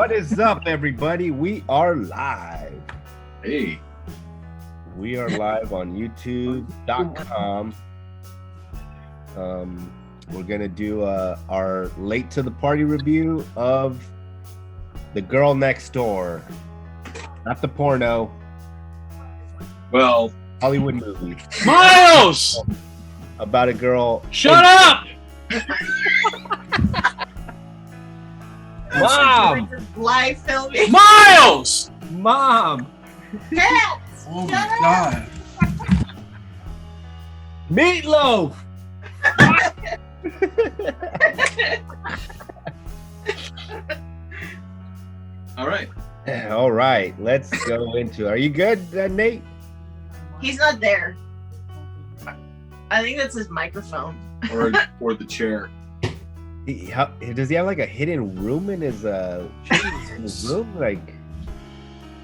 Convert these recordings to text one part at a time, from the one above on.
What is up, everybody? We are live. Hey. We are live on YouTube.com. We're going to do our late to the party review of The Girl Next Door. Not the porno. Well, Hollywood movie. Miles! About a girl. Shut up! Mom! Live filming. Miles! Mom! Cats! Oh Shut my god. Meatloaf! All right. All right, let's go into it. Are you good, Nate? He's not there. I think that's his microphone. Or the chair. Does he have like a hidden room in his room? Like,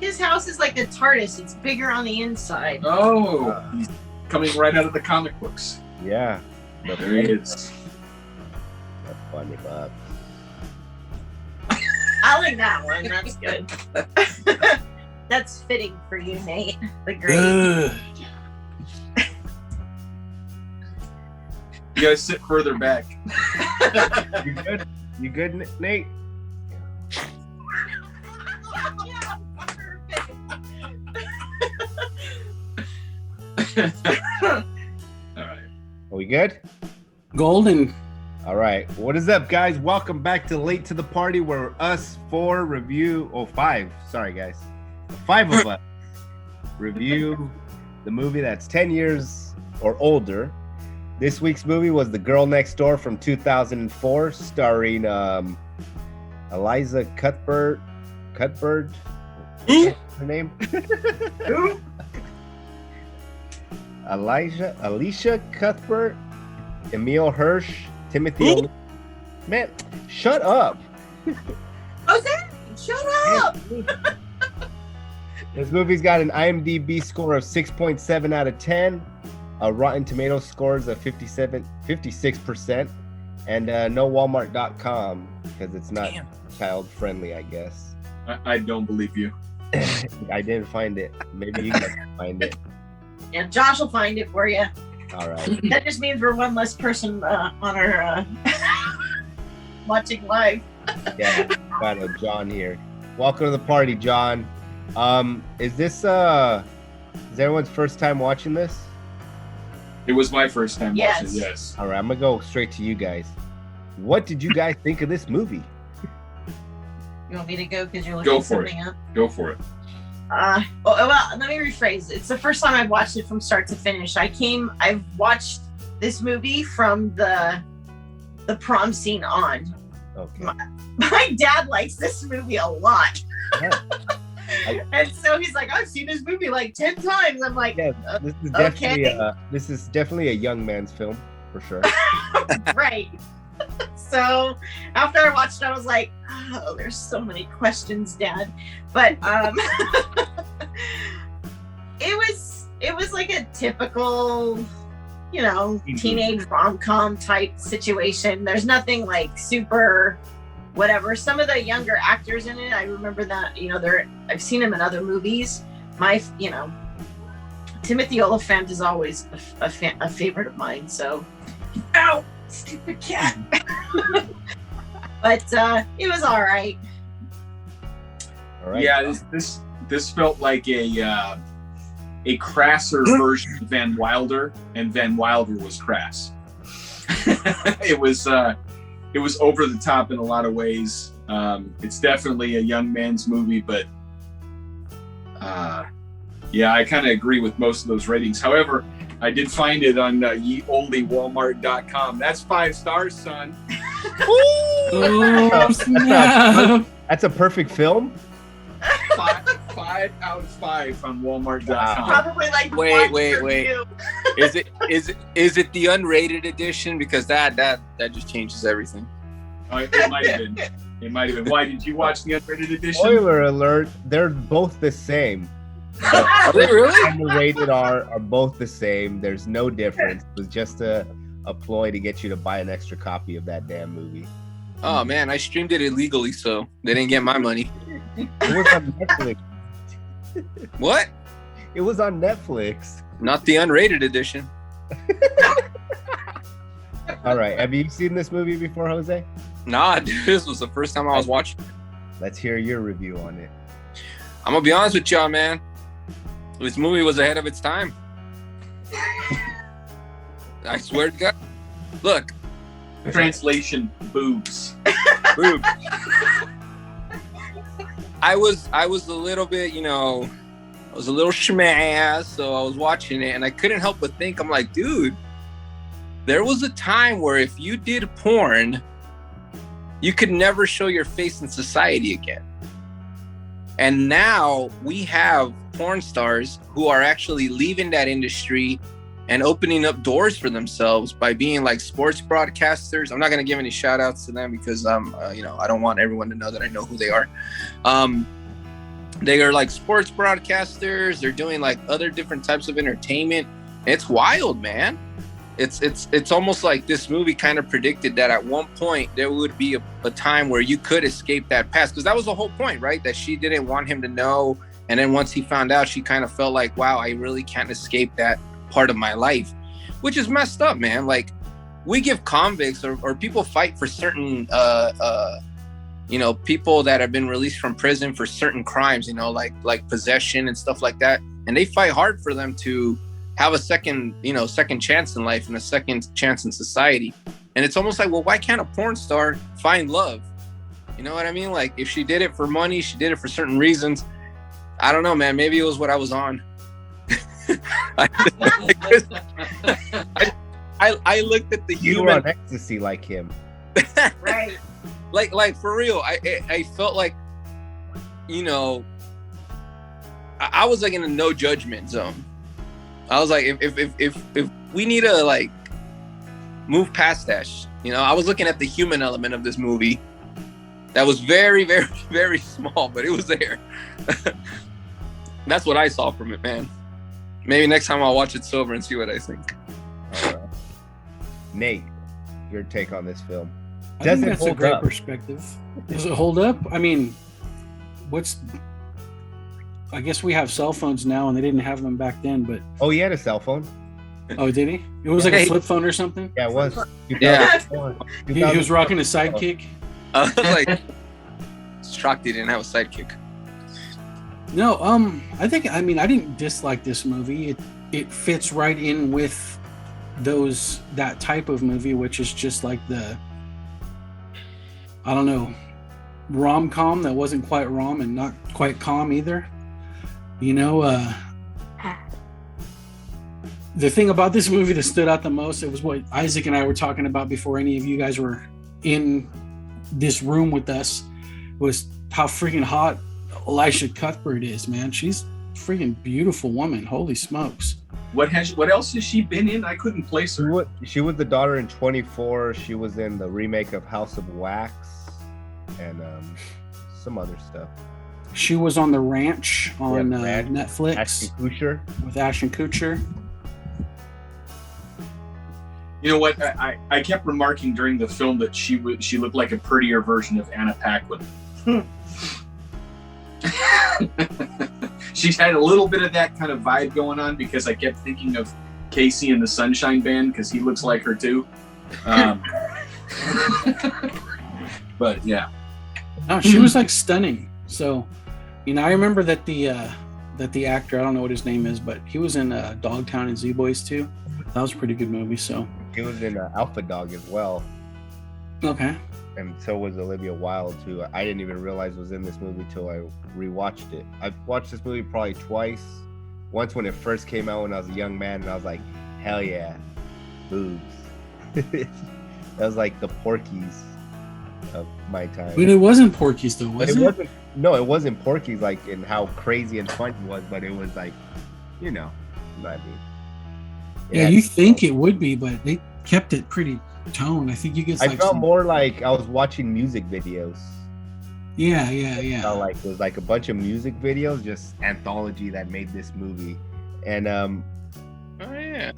His house is like the TARDIS. It's bigger on the inside. Oh, he's coming right out of the comic books. yeah. There he is. The funny buck. I like that one. That's good. That's fitting for you, Nate. The great. You guys sit further back. You good? You good, Nate? All right. Are we good? Golden. All right. What is up, guys? Welcome back to Late to the Party, where us five. Sorry, guys. 5 of us review the movie that's 10 years or older. This week's movie was The Girl Next Door from 2004, starring Eliza Cuthbert. Who? Her name? Who? Alicia Cuthbert, Emile Hirsch, Timothy. Man, shut up. Jose, shut up. This movie's got an IMDb score of 6.7 out of 10, a Rotten Tomatoes scores of 56%, and no Walmart.com because it's not child friendly, I guess. I don't believe you. I didn't find it. Maybe you guys can find it. Yeah, Josh will find it for you. All right. That just means we're one less person on our watching live. Yeah, got a John here. Welcome to the party, John. Is this everyone's first time watching this? It was my first time Yes. watching. Yes. All right, I'm gonna go straight to you guys. What did you guys think of this movie? You want me to go because you're Go looking for it. something up? Go for it. Well, let me rephrase. It's the first time I've watched it from start to finish. I've watched this movie from the prom scene on. Okay. My dad likes this movie a lot. Yeah. And so he's like, I've seen this movie like 10 times. I'm like, Yeah, okay. This is definitely a young man's film for sure. right. So after I watched it, I was like, oh, there's so many questions, Dad. But it was like a typical, teenage rom-com type situation. There's nothing like super whatever. Some of the younger actors in it, I remember that, I've seen them in other movies. Timothy Olyphant is always a favorite of mine. So, ow, stupid cat. But it was all right. All right. Yeah, this felt like a crasser version of Van Wilder, and Van Wilder was crass. It was over the top in a lot of ways. It's definitely a young man's movie, but yeah, I kind of agree with most of those ratings. However, I did find it on ye olde Walmart.com. That's 5 stars, son. Oh, snap. That's a perfect film. 5 out of 5 on Walmart.com. Probably like Wait. one review. Is it the unrated edition? Because that just changes everything. It might have been. It might have been. Why did you watch the unrated edition? Spoiler alert, they're both the same. Are they really? And the rated R are both the same. There's no difference. It was just a ploy to get you to buy an extra copy of that damn movie. Oh man, I streamed it illegally, so they didn't get my money. It was on Netflix. What? It was on Netflix. Not the unrated edition. All right. Have you seen this movie before, Jose? Nah, dude, this was the first time I was watching. Let's hear your review on it. I'm gonna be honest with y'all, man. This movie was ahead of its time. I swear to God. Look, Translation: boobs. boobs. I was a little bit, I was a little schmazz, so I was watching it, and I couldn't help but think, I'm like, dude, there was a time where if you did porn, you could never show your face in society again. And now we have porn stars who are actually leaving that industry and opening up doors for themselves by being like sports broadcasters. I'm not going to give any shout outs to them because I don't want everyone to know that I know who they are. They are like sports broadcasters. They're doing like other different types of entertainment. It's wild, man. It's almost like this movie kind of predicted that at one point there would be a time where you could escape that past, because that was the whole point, right? That she didn't want him to know. And then once he found out, she kind of felt like, wow, I really can't escape that part of my life, which is messed up, man. Like, we give convicts or people fight for certain people that have been released from prison for certain crimes, like possession and stuff like that, and they fight hard for them to have a second chance in life and a second chance in society. And it's almost like, well, why can't a porn star find love? You know what I mean? Like, if she did it for money, she did it for certain reasons. I don't know, man. Maybe it was what I was on. I looked at the You human were on ecstasy like him. Right. like for real. I felt like, I was like in a no judgment zone. I was like, if we need to like move past that, I was looking at the human element of this movie. That was very, very, very small, but it was there. That's what I saw from it, man. Maybe next time I'll watch it sober and see what I think. All right. Nate, your take on this film. I think that's a great perspective. Does it hold up? I mean, I guess we have cell phones now, and they didn't have them back then, but... Oh, he had a cell phone? Oh, did he? It was like a flip phone or something? Yeah, it was. Yeah. He was rocking a sidekick? I was like, shocked he didn't have a sidekick. No, I didn't dislike this movie. It fits right in with that type of movie, which is just like the, I don't know, rom-com that wasn't quite rom and not quite com either. The thing about this movie that stood out the most, it was what Isaac and I were talking about before any of you guys were in this room with us, was how freaking hot Elisha Cuthbert is, man. She's a freaking beautiful woman. Holy smokes. What else has she been in? I couldn't place her. She was the daughter in 24. She was in the remake of House of Wax and some other stuff. She was on The Ranch on Netflix. Ashton Kutcher. With Ashton Kutcher. You know what? I kept remarking during the film that she looked like a prettier version of Anna Paquin. She's had a little bit of that kind of vibe going on, because I kept thinking of Casey and the Sunshine Band, because he looks like her too. But yeah. No, she was like stunning. So, I remember that the actor, I don't know what his name is, but he was in Dogtown and Z-Boys too. That was a pretty good movie. So He was in Alpha Dog as well. Okay. And so was Olivia Wilde, who I didn't even realize was in this movie till I rewatched it. I've watched this movie probably twice. Once when it first came out when I was a young man, and I was like, hell yeah, boobs. That was like the Porky's of my time. But it wasn't Porky's though, was it? It wasn't Porky's like in how crazy and fun it was, but it was like, you know what I mean. Yeah, you think it would be, but they kept it pretty toned. I think you get. I felt more like I was watching music videos. Yeah. It felt like it was like a bunch of music videos, just anthology that made this movie. And oh yeah.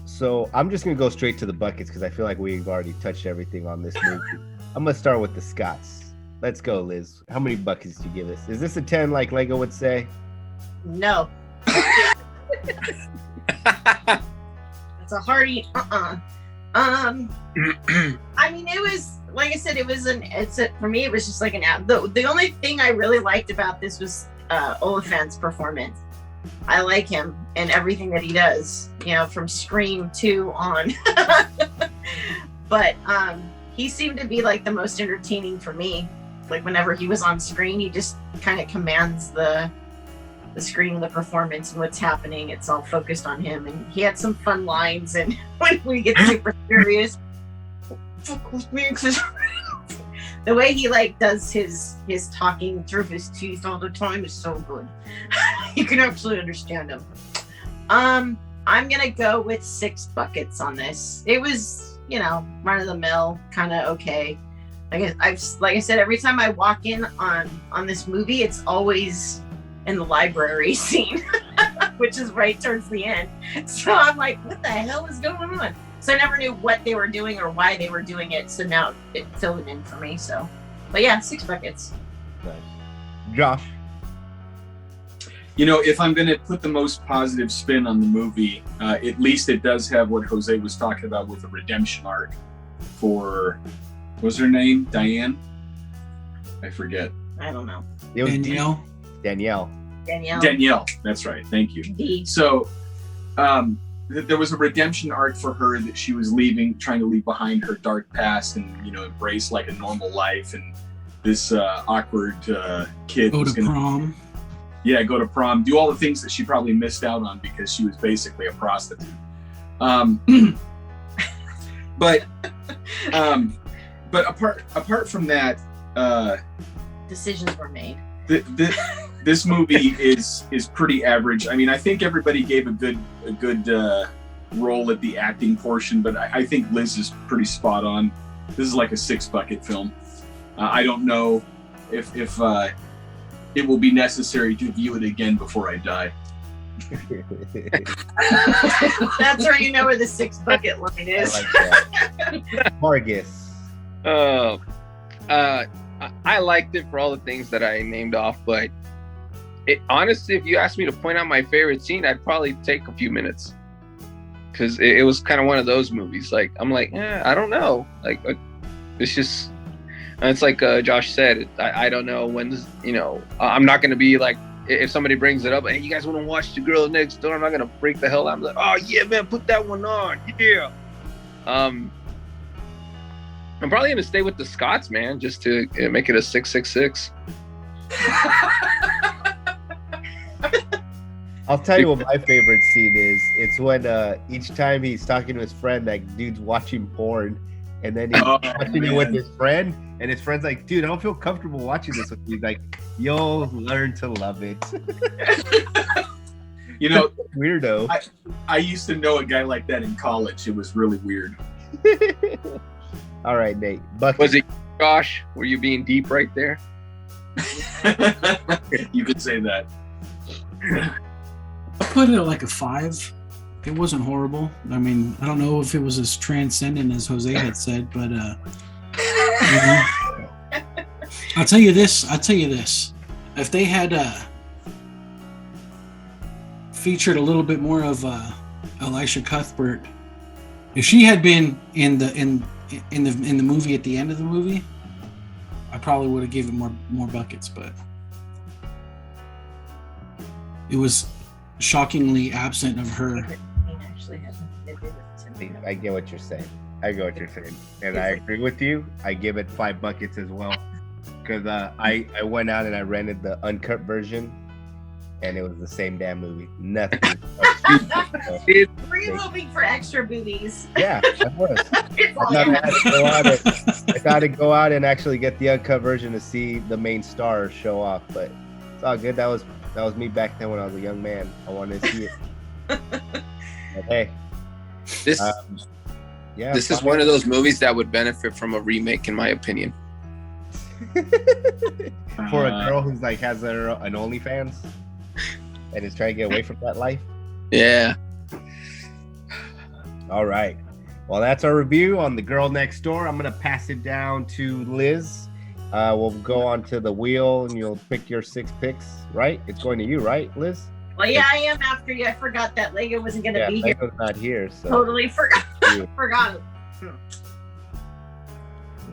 So I'm just gonna go straight to the buckets because I feel like we've already touched everything on this movie. I'm gonna start with the Scots. Let's go, Liz. How many buckets do you give this? Is this a 10 like Lego would say? No. It's a hearty I mean, it was like I said, for me it was just like an app. The only thing I really liked about this was Oliphant's performance. I like him and everything that he does, from Scream 2 on. But he seemed to be like the most entertaining for me. Like whenever he was on screen, he just kind of commands the screen, the performance, and what's happening. It's all focused on him, and he had some fun lines. And when we get super serious, the way he like does his talking through his teeth all the time is so good. You can actually understand him. I'm gonna go with 6 buckets on this. It was, run of the mill, kind of okay. Like I said, every time I walk in on this movie, it's always in the library scene, which is right towards the end. So I'm like, what the hell is going on? So I never knew what they were doing or why they were doing it. So now it filled it in for me. So, but yeah, 6 buckets. Nice. Josh. If I'm going to put the most positive spin on the movie, at least it does have what Jose was talking about with a redemption arc for, what was her name? Diane? I forget. I don't know. Danielle. Danielle. That's right. Thank you. D. So, there was a redemption arc for her that she was trying to leave behind her dark past and, embrace like a normal life. And this awkward kid Go to prom. Yeah, go to prom, do all the things that she probably missed out on because she was basically a prostitute. But apart from that, decisions were made. This movie is pretty average. I mean, I think everybody gave a good role at the acting portion, but I think Liz is pretty spot on. This is like a 6 bucket film. I don't know if it will be necessary to view it again before I die. That's where you know where the 6 bucket line is. I like that. Margus. I liked it for all the things that I named off, but honestly, if you asked me to point out my favorite scene, I'd probably take a few minutes because it was kind of one of those movies. Like I'm like, I don't know. Like it's just. And it's like Josh said, I don't know when this, I'm not going to be like, if somebody brings it up, hey, you guys want to watch The Girl Next Door? I'm not going to freak the hell out. I'm like, oh, yeah, man, put that one on. Yeah. I'm probably going to stay with the Scots, man, just to make it a 666. I'll tell you what my favorite scene is. It's when each time he's talking to his friend, that dude's watching porn. And then he's watching it with his friend, and his friend's like, dude, I don't feel comfortable watching this with you. He's like, you'll learn to love it. Weirdo. I used to know a guy like that in college. It was really weird. All right, Nate. Bucket. Was it Josh? Were you being deep right there? You could say that. I put it at like a 5. It wasn't horrible. I mean, I don't know if it was as transcendent as Jose had said, but I'll tell you this. If they had featured a little bit more of Elisha Cuthbert, if she had been in the movie at the end of the movie, I probably would have given more buckets, but it was shockingly absent of her. I get what you're saying. And I agree with you. I give it 5 buckets as well. Because I went out and I rented the uncut version, and it was the same damn movie. Nothing. Were you hoping for extra boobies? Yeah, I was. I thought I'd go out and actually get the uncut version to see the main star show off, but it's all good. That was me back then when I was a young man. I wanted to see it. But hey. This is one of those movies that would benefit from a remake, in my opinion. For a girl who's like has an OnlyFans and is trying to get away from that life. Yeah. All right. Well, that's our review on The Girl Next Door. I'm going to pass it down to Liz. We'll go on to the wheel and you'll pick your 6 picks, right? It's going to you, right, Liz? Well, yeah, I am after you. I forgot that Lego wasn't going to be here. Lego's not here. So. Totally forgot. Forgot it.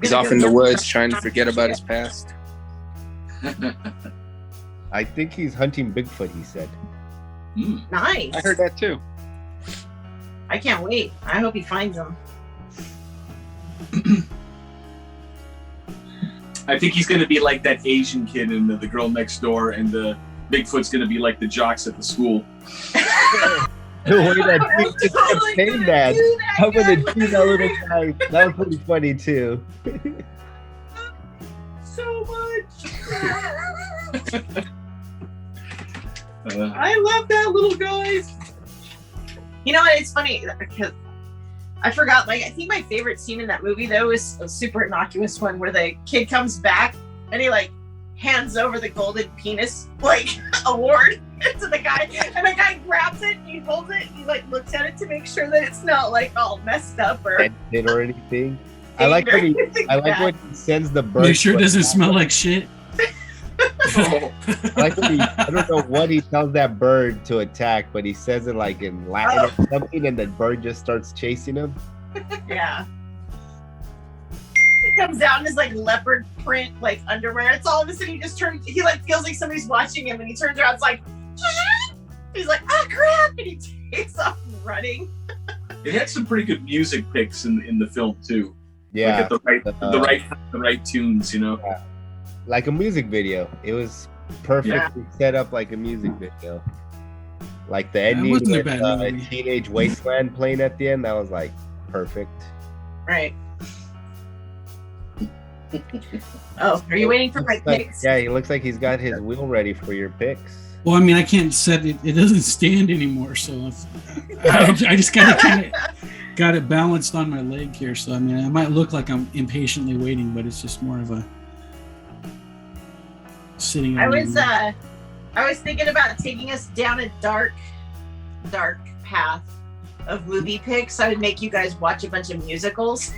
He's off in the woods trying to forget about his past. I think he's hunting Bigfoot, he said. Nice. I heard that too. I can't wait. I hope he finds them. I think he's going to be like that Asian kid in the Girl Next Door, and the Bigfoot's going to be like the jocks at the school. The way that dude just kept saying that. I'm going to do that little guy. That was pretty funny, too. So much. I love that little guy. You know what? It's funny because I forgot. Like, I think my favorite scene in that movie though is a super innocuous one where the kid comes back and he like hands over the golden penis like award to the guy, and the guy grabs it, and he holds it, and he like looks at it to make sure that it's not like all messed up or anything. I like when he sends the bird. Make sure it doesn't smell like shit. I like when I don't know what he tells that bird to attack, but he says it like in Latin or something, and the bird just starts chasing him. Yeah. He comes down in his like leopard print like underwear. It's all of a sudden he like feels like somebody's watching him, and he turns around. It's like he's like, ah, crap, and he takes off running. It had some pretty good music picks in the film too. Yeah, like at the right tunes, you know. Yeah. Like a music video. It was perfectly set up like a music video. Like the ending with Teenage Wasteland playing at the end, that was like perfect. Right. Oh, are you waiting for my picks? Yeah, he looks like he's got his wheel ready for your picks. Well, I mean, I can't set it. It doesn't stand anymore, so I just got it balanced on my leg here. So I mean, I might look like I'm impatiently waiting, but it's just more of a sitting. I was thinking about taking us down a dark path of movie picks. I would make you guys watch a bunch of musicals.